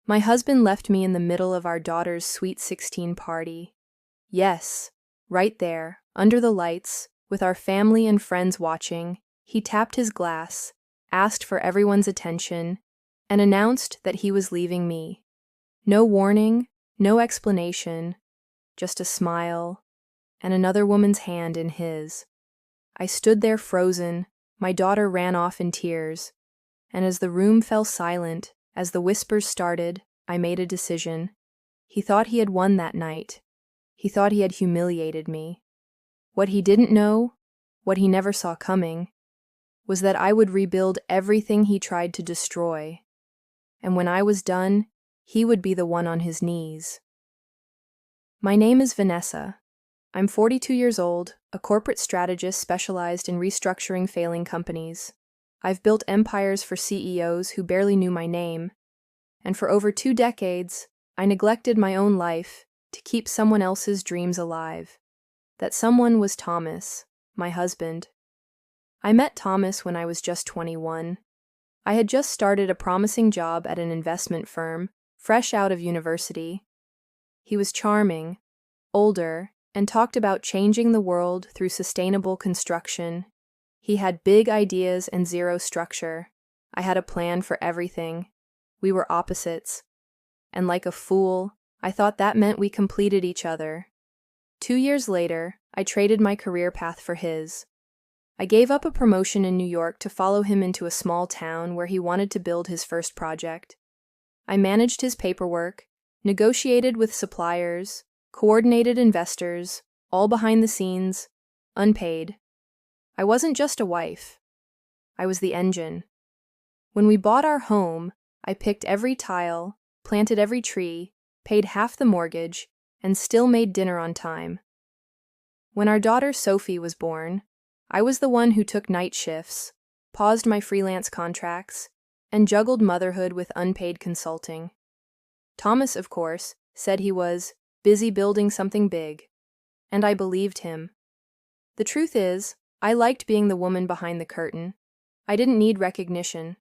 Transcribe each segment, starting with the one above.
My husband left me in the middle of our daughter's sweet 16 party. Yes, right there, under the lights, with our family and friends watching, he tapped his glass, asked for everyone's attention, and announced that he was leaving me. No warning, no explanation, just a smile, and another woman's hand in his. I stood there frozen, my daughter ran off in tears, and as the room fell silent, as the whispers started, I made a decision. He thought he had won that night. He thought he had humiliated me. What he didn't know, what he never saw coming, was that I would rebuild everything he tried to destroy. And when I was done, he would be the one on his knees. My name is Vanessa. I'm 42 years old, a corporate strategist specialized in restructuring failing companies. I've built empires for CEOs who barely knew my name, and for over 2 decades, I neglected my own life to keep someone else's dreams alive. That someone was Thomas, my husband. I met Thomas when I was just 21. I had just started a promising job at an investment firm, fresh out of university. He was charming, older, and talked about changing the world through sustainable construction. He had big ideas and zero structure. I had a plan for everything. We were opposites. And like a fool, I thought that meant we completed each other. 2 years later, I traded my career path for his. I gave up a promotion in New York to follow him into a small town where he wanted to build his first project. I managed his paperwork, negotiated with suppliers, coordinated investors, all behind the scenes, unpaid. I wasn't just a wife. I was the engine. When we bought our home, I picked every tile, planted every tree, paid half the mortgage, and still made dinner on time. When our daughter Sophie was born, I was the one who took night shifts, paused my freelance contracts, and juggled motherhood with unpaid consulting. Thomas, of course, said he was busy building something big, and I believed him. The truth is, I liked being the woman behind the curtain. I didn't need recognition.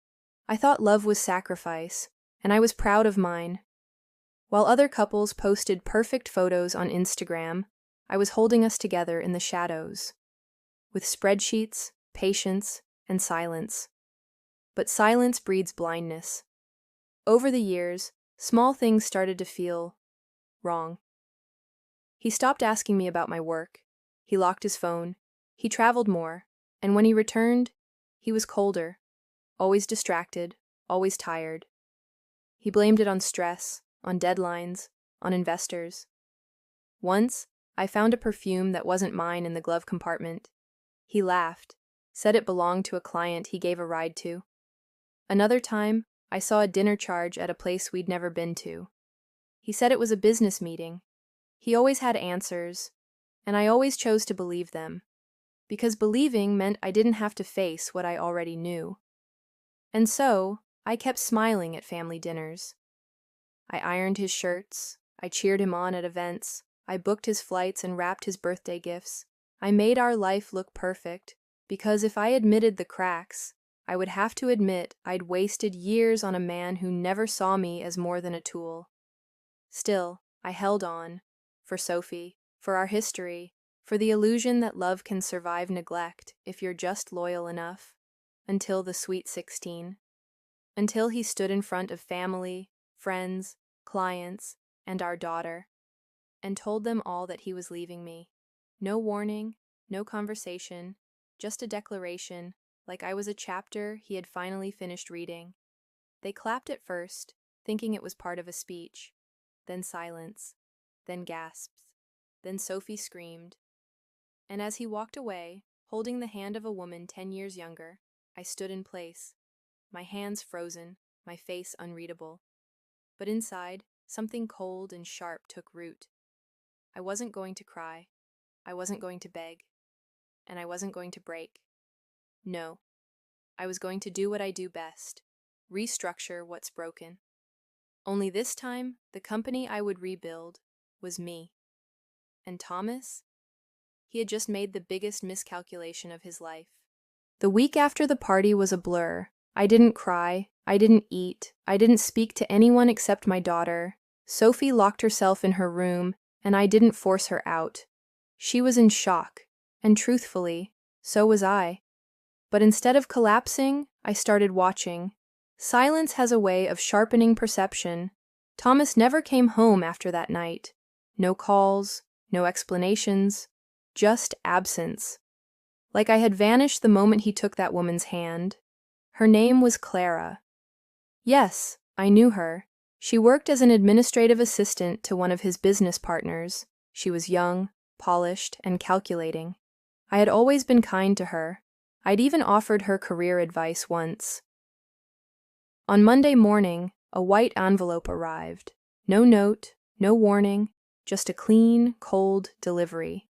I thought love was sacrifice, and I was proud of mine. While other couples posted perfect photos on Instagram, I was holding us together in the shadows, with spreadsheets, patience, and silence. But silence breeds blindness. Over the years, small things started to feel wrong. He stopped asking me about my work. He locked his phone. He traveled more, and when he returned, he was colder, always distracted, always tired. He blamed it on stress, on deadlines, on investors. Once, I found a perfume that wasn't mine in the glove compartment. He laughed, said it belonged to a client he gave a ride to. Another time, I saw a dinner charge at a place we'd never been to. He said it was a business meeting. He always had answers, and I always chose to believe them, because believing meant I didn't have to face what I already knew. And so, I kept smiling at family dinners. I ironed his shirts, I cheered him on at events, I booked his flights and wrapped his birthday gifts. I made our life look perfect, because if I admitted the cracks, I would have to admit I'd wasted years on a man who never saw me as more than a tool. Still, I held on, for Sophie, for our history, for the illusion that love can survive neglect if you're just loyal enough, until the sweet 16. Until he stood in front of family, friends, clients, and our daughter, and told them all that he was leaving me. No warning, no conversation, just a declaration, like I was a chapter he had finally finished reading. They clapped at first, thinking it was part of a speech. Then silence, then gasps, then Sophie screamed. And as he walked away, holding the hand of a woman 10 years younger, I stood in place, my hands frozen, my face unreadable. But inside, something cold and sharp took root. I wasn't going to cry. I wasn't going to beg. And I wasn't going to break. No. I was going to do what I do best, restructure what's broken. Only this time, the company I would rebuild was me. And Thomas? He had just made the biggest miscalculation of his life. The week after the party was a blur. I didn't cry, I didn't eat, I didn't speak to anyone except my daughter. Sophie locked herself in her room, and I didn't force her out. She was in shock, and truthfully, so was I. But instead of collapsing, I started watching. Silence has a way of sharpening perception. Thomas never came home after that night. No calls, no explanations, just absence. Like I had vanished the moment he took that woman's hand. Her name was Clara. Yes, I knew her. She worked as an administrative assistant to one of his business partners. She was young, polished, and calculating. I had always been kind to her. I'd even offered her career advice once. On Monday morning, a white envelope arrived. No note, no warning, just a clean, cold delivery.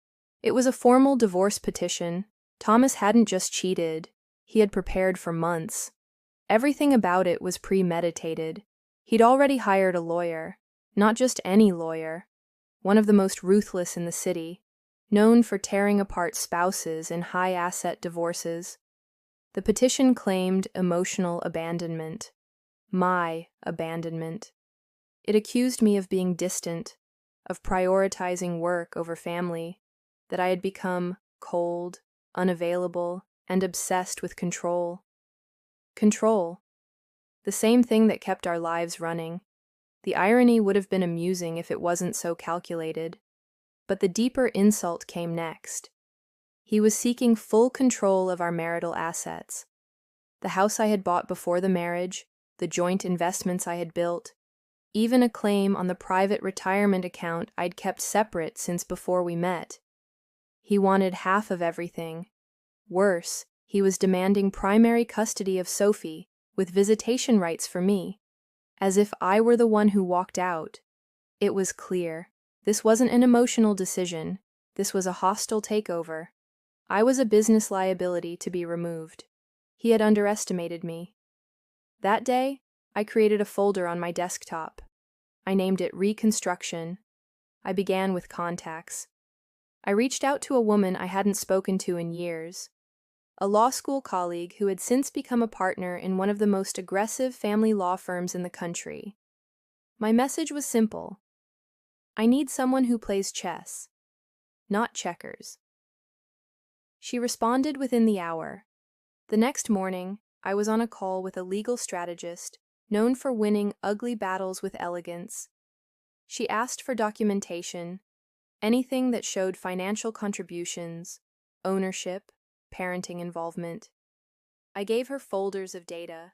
It was a formal divorce petition. Thomas hadn't just cheated, he had prepared for months. Everything about it was premeditated. He'd already hired a lawyer, not just any lawyer, one of the most ruthless in the city, known for tearing apart spouses in high-asset divorces. The petition claimed emotional abandonment. My abandonment. It accused me of being distant, of prioritizing work over family, that I had become cold, unavailable, and obsessed with control. Control. The same thing that kept our lives running. The irony would have been amusing if it wasn't so calculated. But the deeper insult came next. He was seeking full control of our marital assets. The house I had bought before the marriage, the joint investments I had built, even a claim on the private retirement account I'd kept separate since before we met. He wanted half of everything. Worse, he was demanding primary custody of Sophie, with visitation rights for me, as if I were the one who walked out. It was clear. This wasn't an emotional decision. This was a hostile takeover. I was a business liability to be removed. He had underestimated me. That day, I created a folder on my desktop. I named it Reconstruction. I began with contacts. I reached out to a woman I hadn't spoken to in years, a law school colleague who had since become a partner in one of the most aggressive family law firms in the country. My message was simple. I need someone who plays chess, not checkers. She responded within the hour. The next morning, I was on a call with a legal strategist known for winning ugly battles with elegance. She asked for documentation, anything that showed financial contributions, ownership, parenting involvement. I gave her folders of data,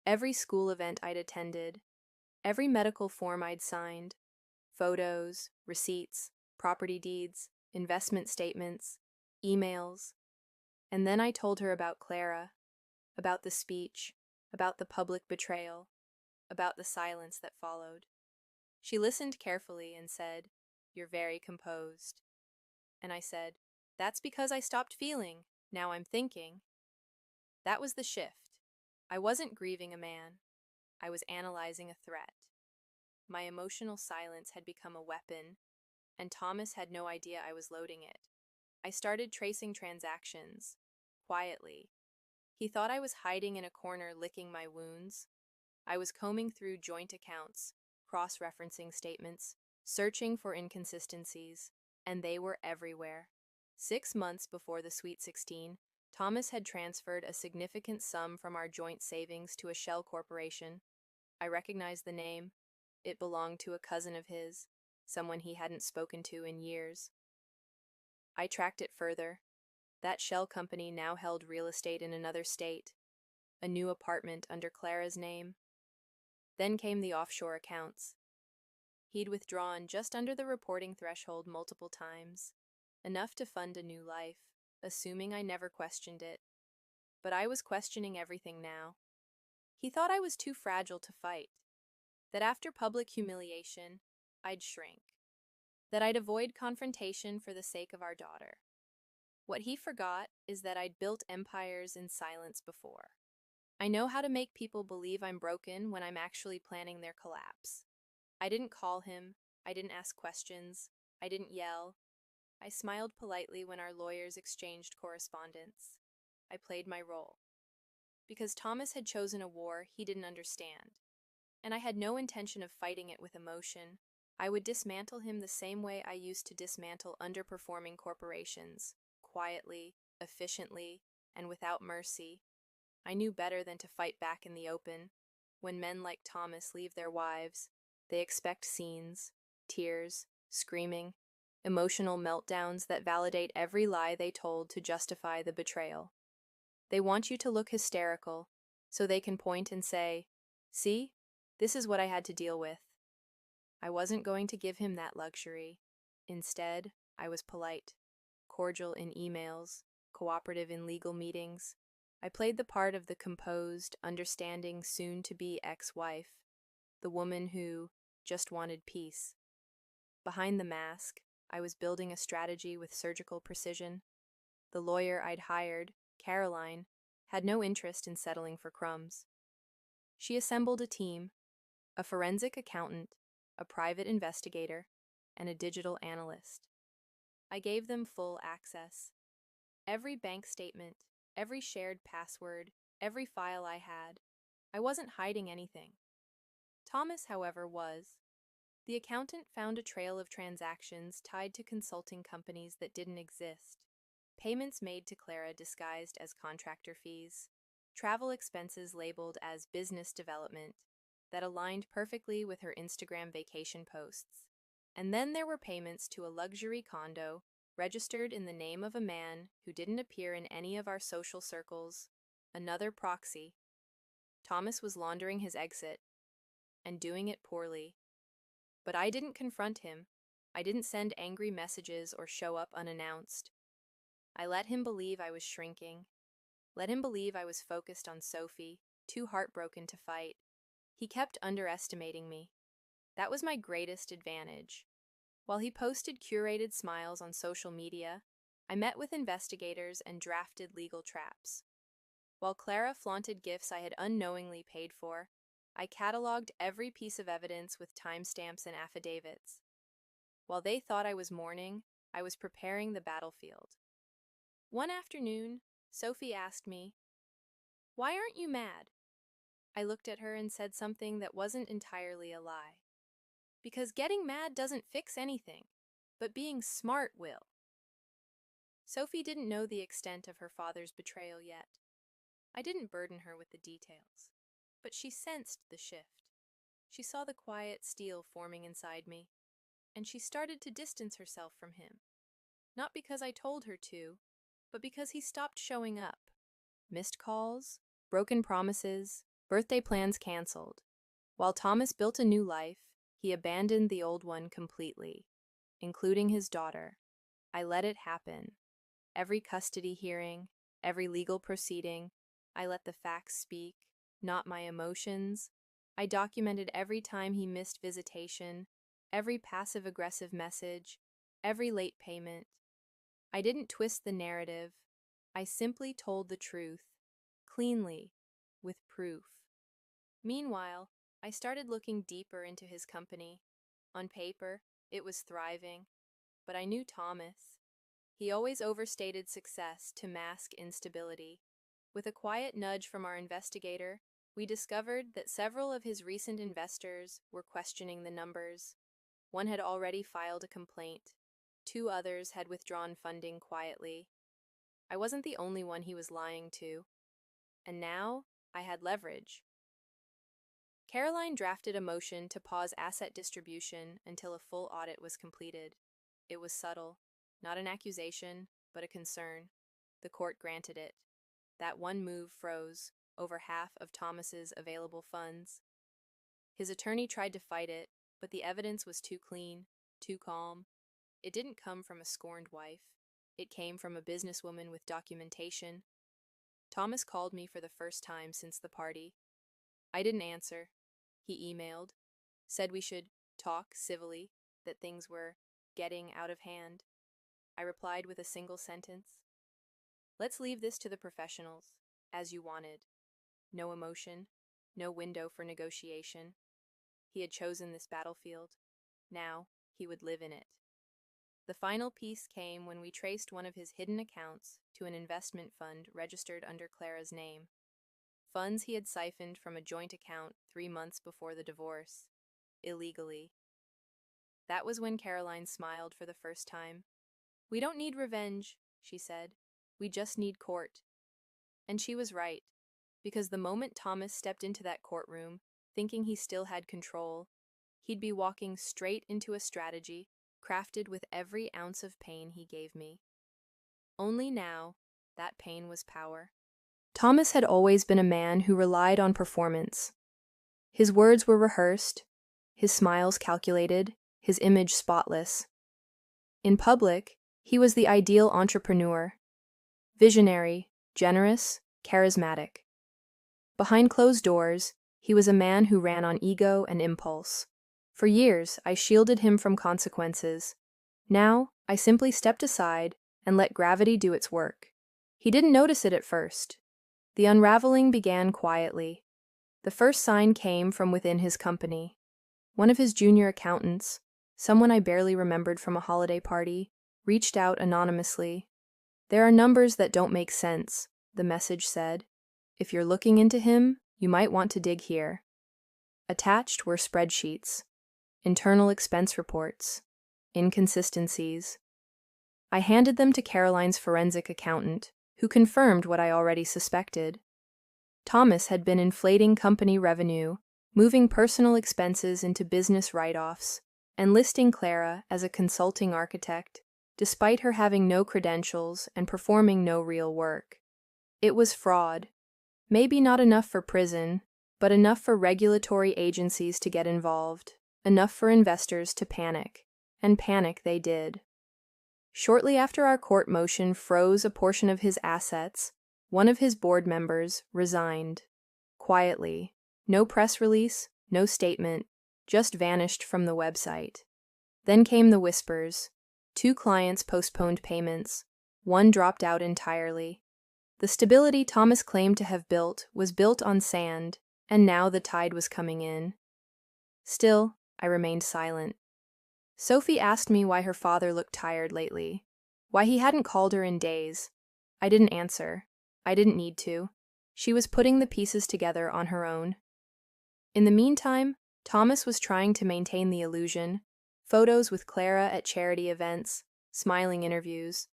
every school event I'd attended, every medical form I'd signed, photos, receipts, property deeds, investment statements, emails. And then I told her about Clara, about the speech, about the public betrayal, about the silence that followed. She listened carefully and said, "You're very composed." And I said, "That's because I stopped feeling. Now I'm thinking." That was the shift. I wasn't grieving a man. I was analyzing a threat. My emotional silence had become a weapon, and Thomas had no idea I was loading it. I started tracing transactions, quietly. He thought I was hiding in a corner licking my wounds. I was combing through joint accounts, cross-referencing statements, searching for inconsistencies, and they were everywhere. 6 months before the Sweet 16, Thomas had transferred a significant sum from our joint savings to a shell corporation. I recognized the name. It belonged to a cousin of his, someone he hadn't spoken to in years. I tracked it further. That shell company now held real estate in another state, a new apartment under Clara's name. Then came the offshore accounts. He'd withdrawn just under the reporting threshold multiple times, enough to fund a new life, assuming I never questioned it. But I was questioning everything now. He thought I was too fragile to fight, that after public humiliation, I'd shrink, that I'd avoid confrontation for the sake of our daughter. What he forgot is that I'd built empires in silence before. I know how to make people believe I'm broken when I'm actually planning their collapse. I didn't call him, I didn't ask questions, I didn't yell. I smiled politely when our lawyers exchanged correspondence. I played my role. because Thomas had chosen a war he didn't understand, and I had no intention of fighting it with emotion. I would dismantle him the same way I used to dismantle underperforming corporations, quietly, efficiently, and without mercy. I knew better than to fight back in the open. When men like Thomas leave their wives, they expect scenes, tears, screaming, emotional meltdowns that validate every lie they told to justify the betrayal. They want you to look hysterical, so they can point and say, "See, this is what I had to deal with." I wasn't going to give him that luxury. Instead, I was polite, cordial in emails, cooperative in legal meetings. I played the part of the composed, understanding, soon-to-be ex-wife, the woman who just wanted peace. Behind the mask, I was building a strategy with surgical precision. The lawyer I'd hired, Caroline, had no interest in settling for crumbs. She assembled a team, a forensic accountant, a private investigator, and a digital analyst. I gave them full access. Every bank statement, every shared password, every file I had. I wasn't hiding anything. Thomas, however, was. The accountant found a trail of transactions tied to consulting companies that didn't exist. Payments made to Clara disguised as contractor fees. Travel expenses labeled as business development that aligned perfectly with her Instagram vacation posts. And then there were payments to a luxury condo registered in the name of a man who didn't appear in any of our social circles. Another proxy. Thomas was laundering his exit, and doing it poorly. But I didn't confront him. I didn't send angry messages or show up unannounced. I let him believe I was shrinking. Let him believe I was focused on Sophie, too heartbroken to fight. He kept underestimating me. That was my greatest advantage. While he posted curated smiles on social media, I met with investigators and drafted legal traps. While Clara flaunted gifts I had unknowingly paid for, I cataloged every piece of evidence with timestamps and affidavits. While they thought I was mourning, I was preparing the battlefield. One afternoon, Sophie asked me, "Why aren't you mad?" I looked at her and said something that wasn't entirely a lie. "Because getting mad doesn't fix anything, but being smart will." Sophie didn't know the extent of her father's betrayal yet. I didn't burden her with the details, but she sensed the shift. She saw the quiet steel forming inside me, and she started to distance herself from him. Not because I told her to, but because he stopped showing up. Missed calls, broken promises, birthday plans canceled. While Thomas built a new life, he abandoned the old one completely, including his daughter. I let it happen. Every custody hearing, every legal proceeding, I let the facts speak, not my emotions. I documented every time he missed visitation, every passive-aggressive message, every late payment. I didn't twist the narrative. I simply told the truth, cleanly, with proof. Meanwhile, I started looking deeper into his company. On paper, it was thriving, but I knew Thomas. He always overstated success to mask instability. With a quiet nudge from our investigator, we discovered that several of his recent investors were questioning the numbers. One had already filed a complaint. 2 others had withdrawn funding quietly. I wasn't the only one he was lying to. And now, I had leverage. Caroline drafted a motion to pause asset distribution until a full audit was completed. It was subtle, not an accusation, but a concern. The court granted it. That one move froze over half of Thomas's available funds. His attorney tried to fight it, but the evidence was too clean, too calm. It didn't come from a scorned wife. It came from a businesswoman with documentation. Thomas called me for the first time since the party. I didn't answer. He emailed, said we should talk civilly, that things were getting out of hand. I replied with a single sentence. "Let's leave this to the professionals, as you wanted." No emotion, no window for negotiation. He had chosen this battlefield. Now, he would live in it. The final piece came when we traced one of his hidden accounts to an investment fund registered under Clara's name. funds he had siphoned from a joint account 3 months before the divorce, illegally. That was when Caroline smiled for the first time. "We don't need revenge," she said. "We just need court." And she was right, because the moment Thomas stepped into that courtroom, thinking he still had control, he'd be walking straight into a strategy crafted with every ounce of pain he gave me. Only now, that pain was power. Thomas had always been a man who relied on performance. His words were rehearsed, his smiles calculated, his image spotless. In public, he was the ideal entrepreneur, visionary, generous, charismatic. Behind closed doors, he was a man who ran on ego and impulse. For years, I shielded him from consequences. Now, I simply stepped aside and let gravity do its work. He didn't notice it at first. The unraveling began quietly. The first sign came from within his company. One of his junior accountants, someone I barely remembered from a holiday party, reached out anonymously. "There are numbers that don't make sense," the message said. "If you're looking into him, you might want to dig here." Attached were spreadsheets, internal expense reports, inconsistencies. I handed them to Caroline's forensic accountant, who confirmed what I already suspected. Thomas had been inflating company revenue, moving personal expenses into business write-offs, and listing Clara as a consulting architect, despite her having no credentials and performing no real work. It was fraud. Maybe not enough for prison, but enough for regulatory agencies to get involved, enough for investors to panic, and panic they did. Shortly after our court motion froze a portion of his assets, one of his board members resigned. Quietly. No press release, no statement, just vanished from the website. Then came the whispers. 2 clients postponed payments. 1 dropped out entirely. The stability Thomas claimed to have built was built on sand, and now the tide was coming in. Still, I remained silent. Sophie asked me why her father looked tired lately, why he hadn't called her in days. I didn't answer. I didn't need to. She was putting the pieces together on her own. In the meantime, Thomas was trying to maintain the illusion, photos with Clara at charity events, smiling interviews.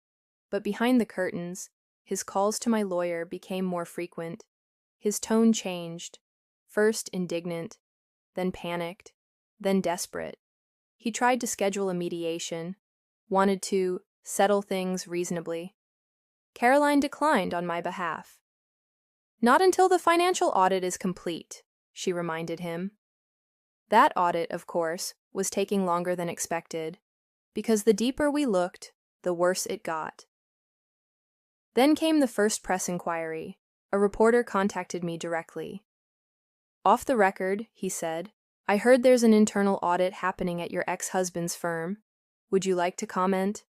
But behind the curtains, his calls to my lawyer became more frequent. His tone changed, first indignant, then panicked, then desperate. He tried to schedule a mediation, wanted to settle things reasonably. Caroline declined on my behalf. "Not until the financial audit is complete," she reminded him. That audit, of course, was taking longer than expected, because the deeper we looked, the worse it got. Then came the first press inquiry. A reporter contacted me directly. "Off the record," he said, "I heard there's an internal audit happening at your ex-husband's firm. Would you like to comment?"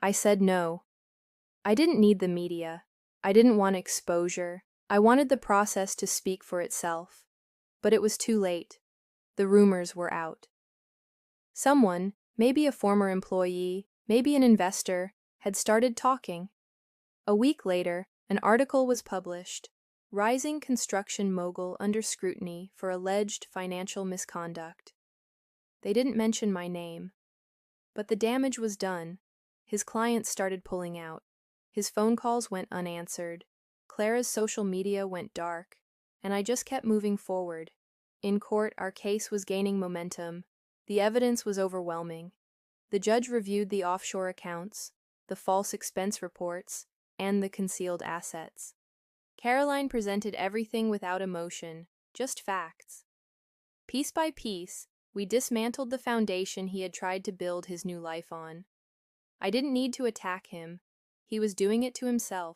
I said no. I didn't need the media. I didn't want exposure. I wanted the process to speak for itself. But it was too late. The rumors were out. Someone, maybe a former employee, maybe an investor, had started talking. A week later, an article was published. Rising construction mogul under scrutiny for alleged financial misconduct. They didn't mention my name. But the damage was done. His clients started pulling out. His phone calls went unanswered. Clara's social media went dark. And I just kept moving forward. In court, our case was gaining momentum. The evidence was overwhelming. The judge reviewed the offshore accounts, the false expense reports, and the concealed assets. Caroline presented everything without emotion, just facts. Piece by piece, we dismantled the foundation he had tried to build his new life on. I didn't need to attack him. He was doing it to himself.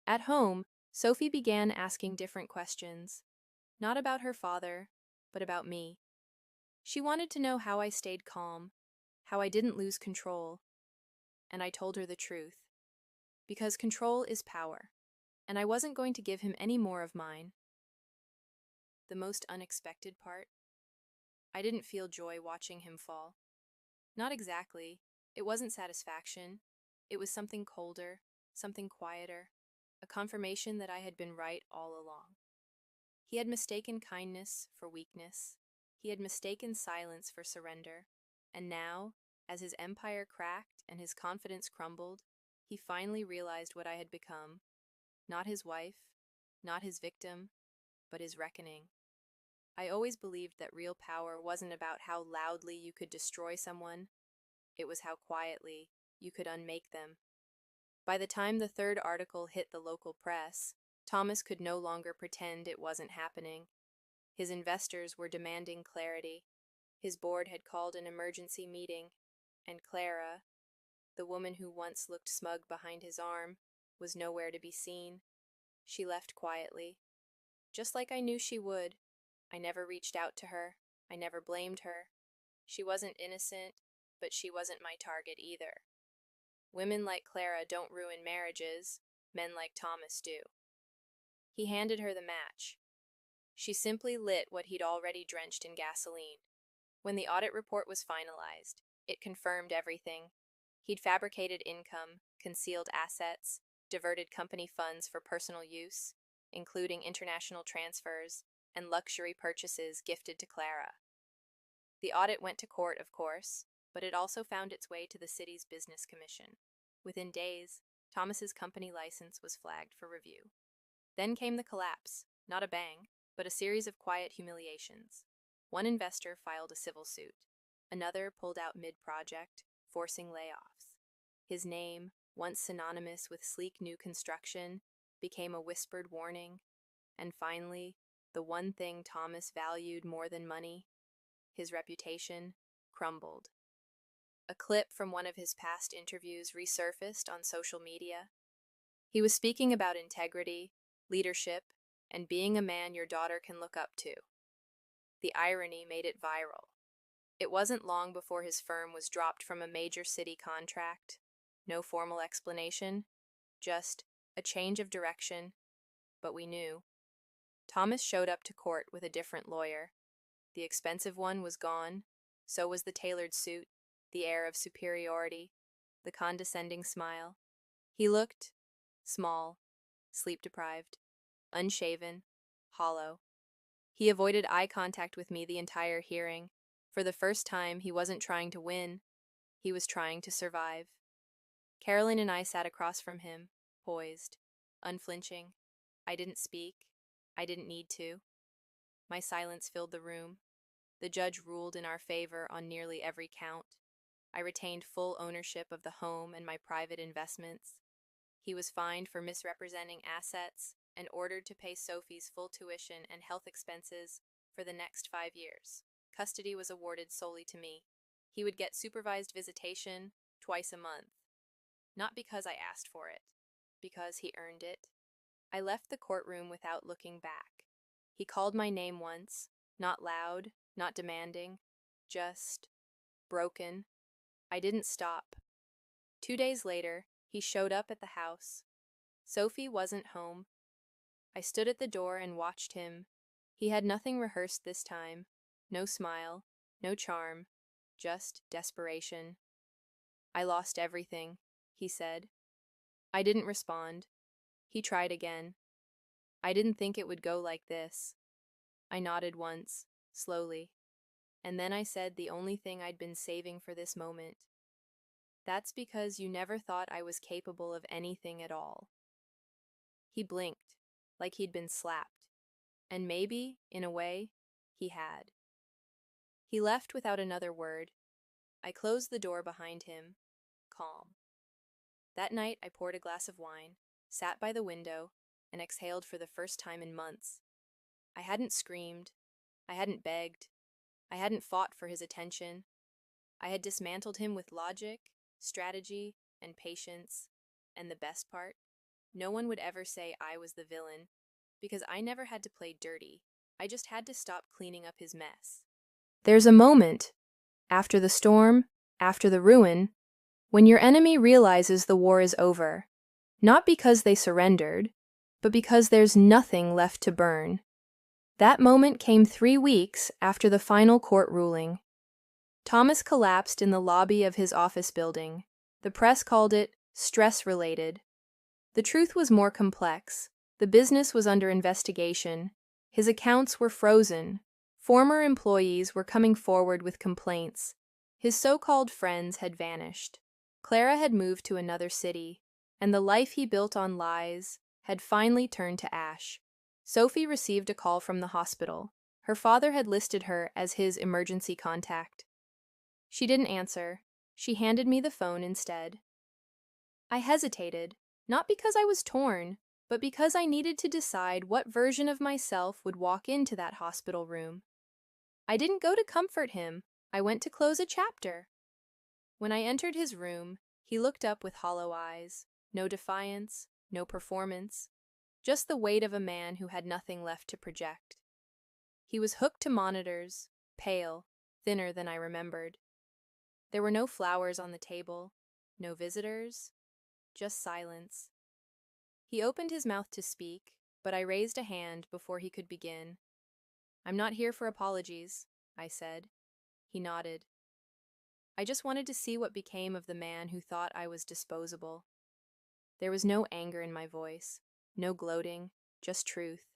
At home, Sophie began asking different questions. Not about her father, but about me. She wanted to know how I stayed calm, how I didn't lose control. And I told her the truth. Because control is power. And I wasn't going to give him any more of mine. The most unexpected part? I didn't feel joy watching him fall. Not exactly. It wasn't satisfaction. It was something colder, something quieter. a confirmation that I had been right all along. He had mistaken kindness for weakness. He had mistaken silence for surrender. And now, as his empire cracked and his confidence crumbled, he finally realized what I had become. Not his wife, not his victim, but his reckoning. I always believed that real power wasn't about how loudly you could destroy someone, it was how quietly you could unmake them. By the time the third article hit the local press, Thomas could no longer pretend it wasn't happening. His investors were demanding clarity. His board had called an emergency meeting, and Clara, the woman who once looked smug behind his arm, was nowhere to be seen. She left quietly, just like I knew she would. I never reached out to her. I never blamed her. She wasn't innocent, but she wasn't my target either. Women like Clara don't ruin marriages, men like Thomas do. He handed her the match. She simply lit what he'd already drenched in gasoline. When the audit report was finalized, it confirmed everything. He'd fabricated income, concealed assets, diverted company funds for personal use, including international transfers and luxury purchases gifted to Clara. The audit went to court, of course, but it also found its way to the city's business commission. Within days, Thomas's company license was flagged for review. Then came the collapse, not a bang, but a series of quiet humiliations. One investor filed a civil suit. Another pulled out mid-project, forcing layoffs. His name, once synonymous with sleek new construction, became a whispered warning. And finally, the one thing Thomas valued more than money, his reputation, crumbled. A clip from one of his past interviews resurfaced on social media. He was speaking about integrity, leadership, and being a man your daughter can look up to. The irony made it viral. It wasn't long before his firm was dropped from a major city contract. No formal explanation, just a change of direction, but we knew. Thomas showed up to court with a different lawyer. The expensive one was gone, so was the tailored suit, the air of superiority, the condescending smile. He looked small, sleep-deprived, unshaven, hollow. He avoided eye contact with me the entire hearing. For the first time, he wasn't trying to win. He was trying to survive. Carolyn and I sat across from him, poised, unflinching. I didn't speak. I didn't need to. My silence filled the room. The judge ruled in our favor on nearly every count. I retained full ownership of the home and my private investments. He was fined for misrepresenting assets and ordered to pay Sophie's full tuition and health expenses for the next 5 years. Custody was awarded solely to me. He would get supervised visitation twice a month. Not because I asked for it, because he earned it. I left the courtroom without looking back. He called my name once, not loud, not demanding, just broken. I didn't stop. 2 days later, he showed up at the house. Sophie wasn't home. I stood at the door and watched him. He had nothing rehearsed this time. No smile, no charm, just desperation. "I lost everything," he said. I didn't respond. He tried again. "I didn't think it would go like this." I nodded once, slowly, and then I said the only thing I'd been saving for this moment. "That's because you never thought I was capable of anything at all." He blinked, like he'd been slapped, and maybe, in a way, he had. He left without another word. I closed the door behind him, calm. That night I poured a glass of wine, sat by the window, and exhaled for the first time in months. I hadn't screamed. I hadn't begged. I hadn't fought for his attention. I had dismantled him with logic, strategy, and patience. And the best part? No one would ever say I was the villain, because I never had to play dirty. I just had to stop cleaning up his mess. There's a moment, after the storm, after the ruin, when your enemy realizes the war is over, not because they surrendered, but because there's nothing left to burn. That moment came 3 weeks after the final court ruling. Thomas collapsed in the lobby of his office building. The press called it stress-related. The truth was more complex. The business was under investigation. His accounts were frozen. Former employees were coming forward with complaints. His so-called friends had vanished. Clara had moved to another city, and the life he built on lies had finally turned to ash. Sophie received a call from the hospital. Her father had listed her as his emergency contact. She didn't answer. She handed me the phone instead. I hesitated, not because I was torn, but because I needed to decide what version of myself would walk into that hospital room. I didn't go to comfort him. I went to close a chapter. When I entered his room, he looked up with hollow eyes. No defiance, no performance, just the weight of a man who had nothing left to project. He was hooked to monitors, pale, thinner than I remembered. There were no flowers on the table, no visitors, just silence. He opened his mouth to speak, but I raised a hand before he could begin. "I'm not here for apologies," I said. He nodded. I just wanted to see what became of the man who thought I was disposable. There was no anger in my voice, no gloating, just truth.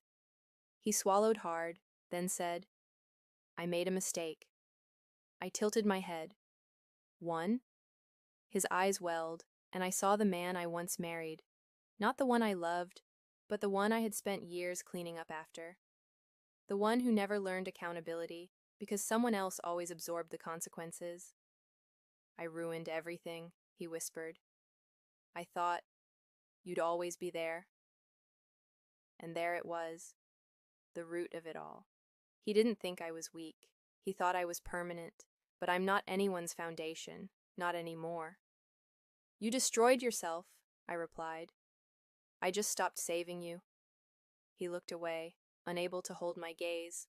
He swallowed hard, then said, "I made a mistake." I tilted my head. "One?" His eyes welled, and I saw the man I once married. Not the one I loved, but the one I had spent years cleaning up after. The one who never learned accountability because someone else always absorbed the consequences. "I ruined everything," he whispered. "I thought you'd always be there." And there it was, the root of it all. He didn't think I was weak. He thought I was permanent, but I'm not anyone's foundation, not anymore. "You destroyed yourself," I replied. "I just stopped saving you." He looked away, unable to hold my gaze.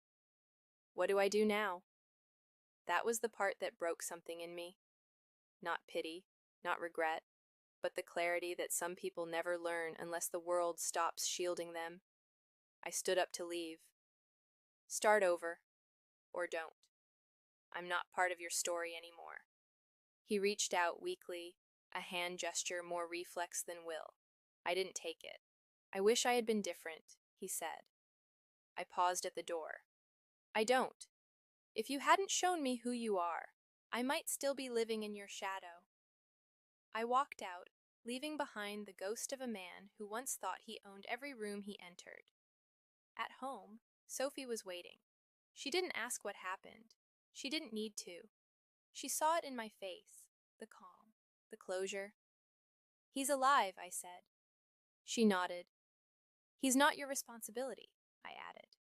"What do I do now?" That was the part that broke something in me. Not pity, not regret, but the clarity that some people never learn unless the world stops shielding them. I stood up to leave. "Start over, or don't. I'm not part of your story anymore." He reached out weakly, a hand gesture more reflex than will. I didn't take it. "I wish I had been different," he said. I paused at the door. "I don't. If you hadn't shown me who you are, I might still be living in your shadow." I walked out, leaving behind the ghost of a man who once thought he owned every room he entered. At home, Sophie was waiting. She didn't ask what happened. She didn't need to. She saw it in my face, the calm, the closure. "He's alive," I said. She nodded. "He's not your responsibility," I added.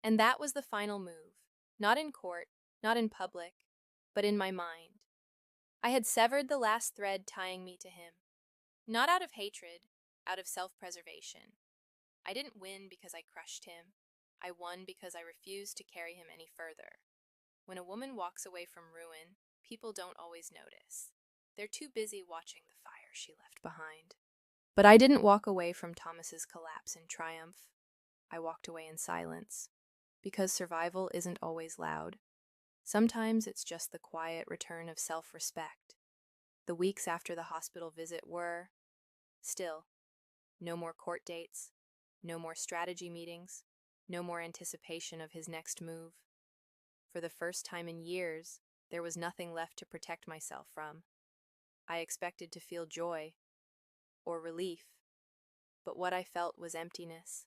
And that was the final move. Not in court, not in public, but in my mind. I had severed the last thread tying me to him. Not out of hatred, out of self-preservation. I didn't win because I crushed him. I won because I refused to carry him any further. When a woman walks away from ruin, people don't always notice. They're too busy watching the fire she left behind. But I didn't walk away from Thomas's collapse in triumph. I walked away in silence. Because survival isn't always loud. Sometimes it's just the quiet return of self-respect. The weeks after the hospital visit were, still, no more court dates, no more strategy meetings, no more anticipation of his next move. For the first time in years, there was nothing left to protect myself from. I expected to feel joy, or relief, but what I felt was emptiness.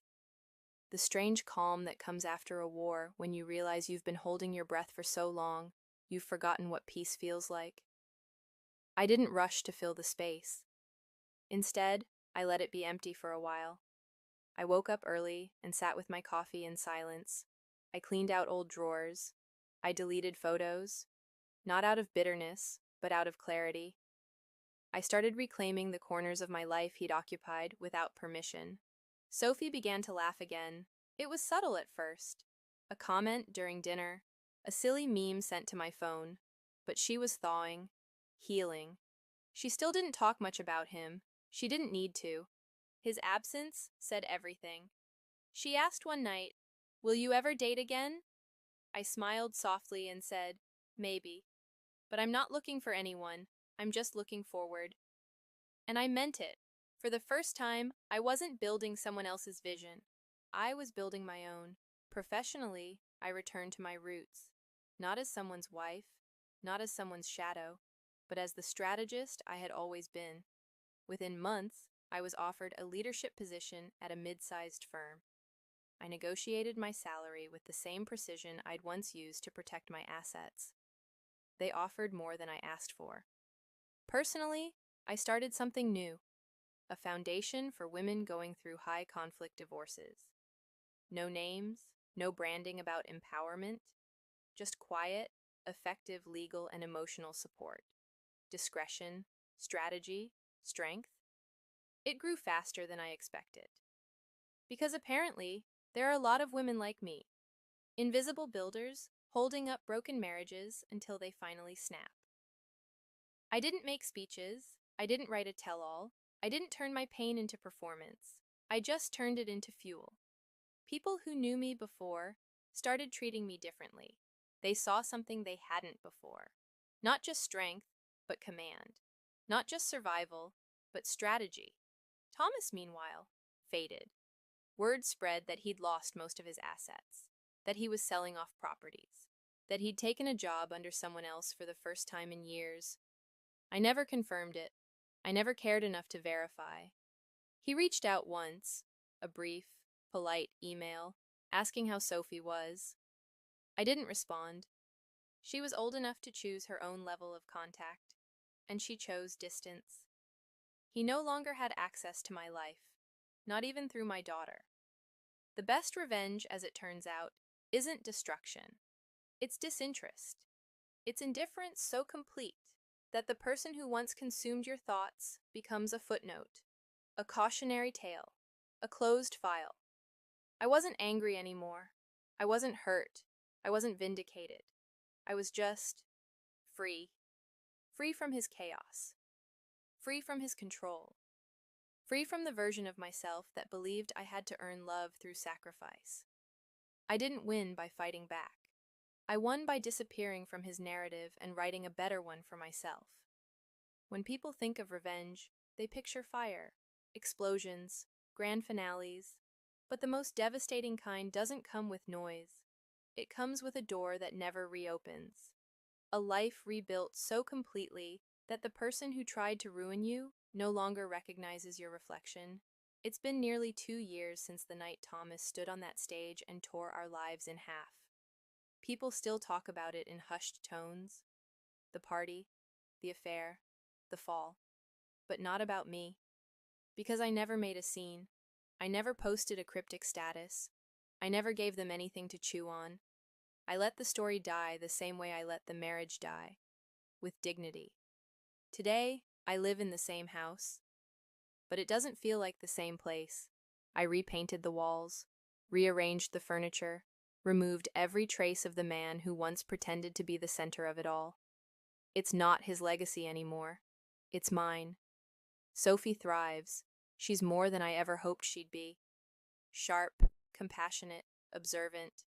The strange calm that comes after a war when you realize you've been holding your breath for so long, you've forgotten what peace feels like. I didn't rush to fill the space. Instead, I let it be empty for a while. I woke up early and sat with my coffee in silence. I cleaned out old drawers. I deleted photos, not out of bitterness, but out of clarity. I started reclaiming the corners of my life he'd occupied without permission. Sophie began to laugh again. It was subtle at first. A comment during dinner, a silly meme sent to my phone. But she was thawing, healing. She still didn't talk much about him. She didn't need to. His absence said everything. She asked one night, "Will you ever date again?" I smiled softly and said, "Maybe. But I'm not looking for anyone. I'm just looking forward." And I meant it. For the first time, I wasn't building someone else's vision. I was building my own. Professionally, I returned to my roots, not as someone's wife, not as someone's shadow, but as the strategist I had always been. Within months, I was offered a leadership position at a mid-sized firm. I negotiated my salary with the same precision I'd once used to protect my assets. They offered more than I asked for. Personally, I started something new, a foundation for women going through high-conflict divorces. No names, no branding about empowerment, just quiet, effective legal and emotional support. Discretion, strategy, strength. It grew faster than I expected. Because apparently, there are a lot of women like me, invisible builders holding up broken marriages until they finally snap. I didn't make speeches, I didn't write a tell-all, I didn't turn my pain into performance. I just turned it into fuel. People who knew me before started treating me differently. They saw something they hadn't before. Not just strength, but command. Not just survival, but strategy. Thomas, meanwhile, faded. Word spread that he'd lost most of his assets, that he was selling off properties, that he'd taken a job under someone else for the first time in years. I never confirmed it. I never cared enough to verify. He reached out once, a brief, polite email, asking how Sophie was. I didn't respond. She was old enough to choose her own level of contact, and she chose distance. He no longer had access to my life, not even through my daughter. The best revenge, as it turns out, isn't destruction. It's disinterest. It's indifference so complete that the person who once consumed your thoughts becomes a footnote, a cautionary tale, a closed file. I wasn't angry anymore. I wasn't hurt. I wasn't vindicated. I was just free. Free from his chaos. Free from his control. Free from the version of myself that believed I had to earn love through sacrifice. I didn't win by fighting back. I won by disappearing from his narrative and writing a better one for myself. When people think of revenge, they picture fire, explosions, grand finales, but the most devastating kind doesn't come with noise. It comes with a door that never reopens. A life rebuilt so completely that the person who tried to ruin you no longer recognizes your reflection. It's been nearly 2 years since the night Thomas stood on that stage and tore our lives in half. People still talk about it in hushed tones. The party, the affair, the fall. But not about me. Because I never made a scene. I never posted a cryptic status. I never gave them anything to chew on. I let the story die the same way I let the marriage die, with dignity. Today, I live in the same house, but it doesn't feel like the same place. I repainted the walls, rearranged the furniture, removed every trace of the man who once pretended to be the center of it all. It's not his legacy anymore. It's mine. Sophie thrives. She's more than I ever hoped she'd be. Sharp, compassionate, observant.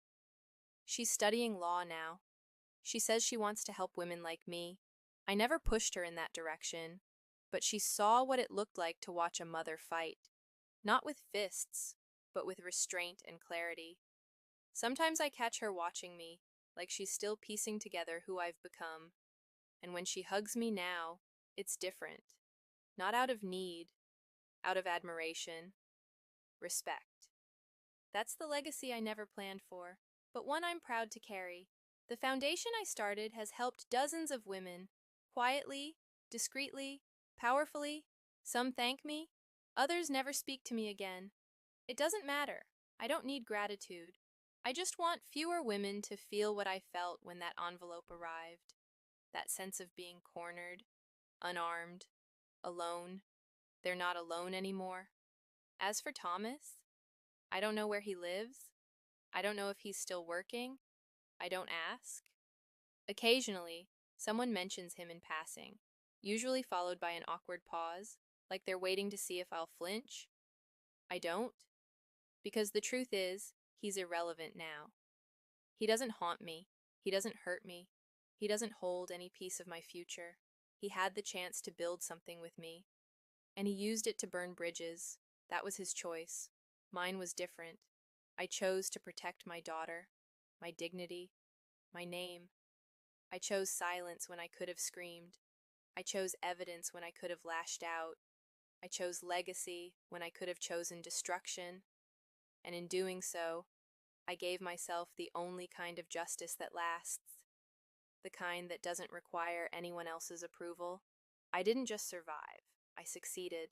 She's studying law now. She says she wants to help women like me. I never pushed her in that direction, but she saw what it looked like to watch a mother fight. Not with fists, but with restraint and clarity. Sometimes I catch her watching me, like she's still piecing together who I've become. And when she hugs me now, it's different. Not out of need, out of admiration, respect. That's the legacy I never planned for, but one I'm proud to carry. The foundation I started has helped dozens of women, quietly, discreetly, powerfully. Some thank me, others never speak to me again. It doesn't matter. I don't need gratitude. I just want fewer women to feel what I felt when that envelope arrived. That sense of being cornered, unarmed, alone. They're not alone anymore. As for Thomas, I don't know where he lives. I don't know if he's still working. I don't ask. Occasionally, someone mentions him in passing, usually followed by an awkward pause, like they're waiting to see if I'll flinch. I don't, because the truth is, he's irrelevant now. He doesn't haunt me. He doesn't hurt me. He doesn't hold any piece of my future. He had the chance to build something with me, And he used it to burn bridges. That was his choice. Mine was different. I chose to protect my daughter, my dignity, my name. I chose silence when I could have screamed. I chose evidence when I could have lashed out. I chose legacy when I could have chosen destruction. And in doing so, I gave myself the only kind of justice that lasts, the kind that doesn't require anyone else's approval. I didn't just survive, I succeeded.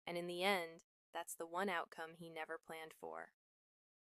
And in the end, that's the one outcome he never planned for.